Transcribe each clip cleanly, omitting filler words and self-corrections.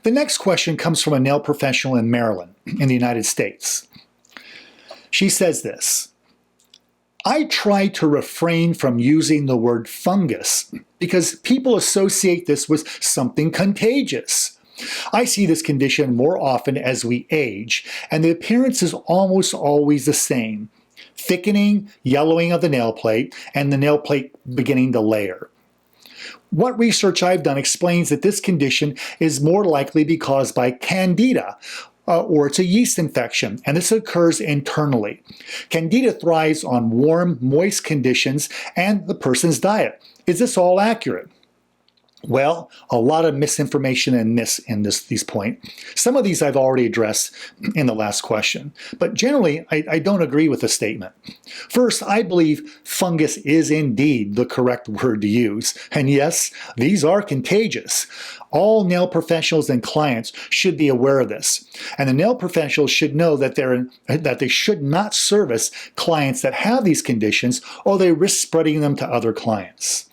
The next question comes from a nail professional in Maryland, in the United States. She says this: I try to refrain from using the word fungus because people associate this with something contagious. I see this condition more often as we age, and the appearance is almost always the same: thickening, yellowing of the nail plate, and the nail plate beginning to layer. What research I've done explains that this condition is more likely to be caused by Candida, or it's a yeast infection, and this occurs internally. Candida thrives on warm, moist conditions and the person's diet. Is this all accurate? Well, a lot of misinformation in these points. Some of these I've already addressed in the last question, but generally I don't agree with the statement. First, I believe fungus is indeed the correct word to use, and yes, these are contagious. All nail professionals and clients should be aware of this, and the nail professionals should know that they should not service clients that have these conditions, or they risk spreading them to other clients.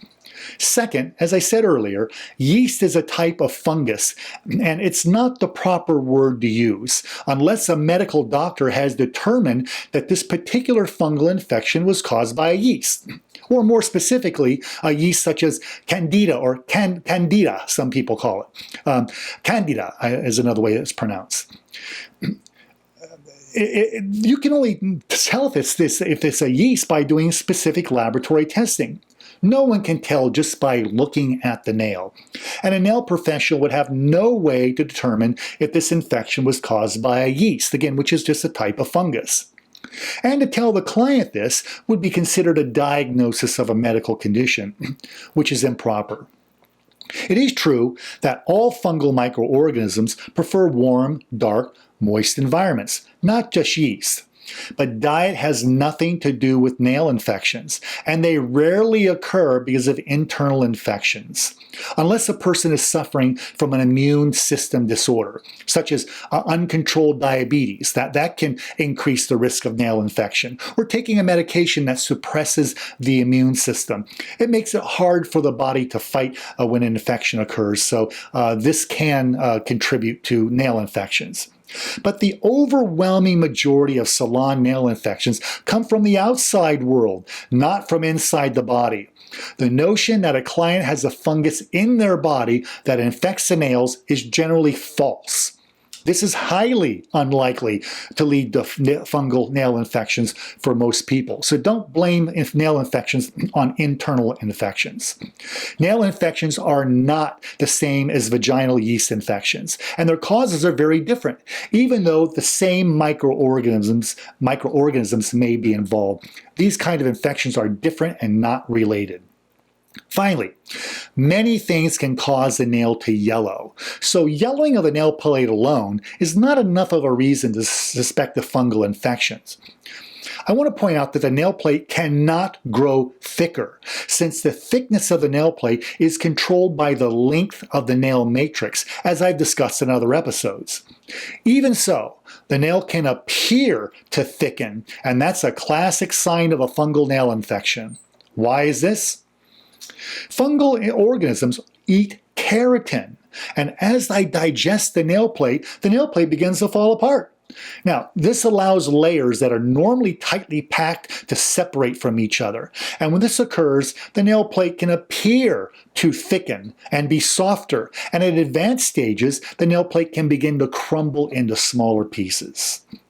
Second, as I said earlier, yeast is a type of fungus, and it's not the proper word to use unless a medical doctor has determined that this particular fungal infection was caused by a yeast. Or more specifically, a yeast such as Candida or Candida, some people call it. Candida is another way it's pronounced. You can only tell if it's a yeast by doing specific laboratory testing. No one can tell just by looking at the nail. And a nail professional would have no way to determine if this infection was caused by a yeast, again, which is just a type of fungus. And to tell the client this would be considered a diagnosis of a medical condition, which is improper. It is true that all fungal microorganisms prefer warm, dark, moist environments, not just yeast. But diet has nothing to do with nail infections, and they rarely occur because of internal infections, unless a person is suffering from an immune system disorder, such as uncontrolled diabetes. That can increase the risk of nail infection, or taking a medication that suppresses the immune system. It makes it hard for the body to fight when an infection occurs, so this can contribute to nail infections. But the overwhelming majority of salon nail infections come from the outside world, not from inside the body. The notion that a client has a fungus in their body that infects the nails is generally false. This is highly unlikely to lead to fungal nail infections for most people. So don't blame nail infections on internal infections. Nail infections are not the same as vaginal yeast infections, and their causes are very different, even though the same microorganisms may be involved. These kind of infections are different and not related. Finally, many things can cause the nail to yellow. So yellowing of the nail plate alone is not enough of a reason to suspect of fungal infections. I want to point out that the nail plate cannot grow thicker, since the thickness of the nail plate is controlled by the length of the nail matrix, as I've discussed in other episodes. Even so, the nail can appear to thicken, and that's a classic sign of a fungal nail infection. Why is this? Fungal organisms eat keratin, and as they digest the nail plate begins to fall apart. Now, this allows layers that are normally tightly packed to separate from each other. And when this occurs, the nail plate can appear to thicken and be softer. And at advanced stages, the nail plate can begin to crumble into smaller pieces.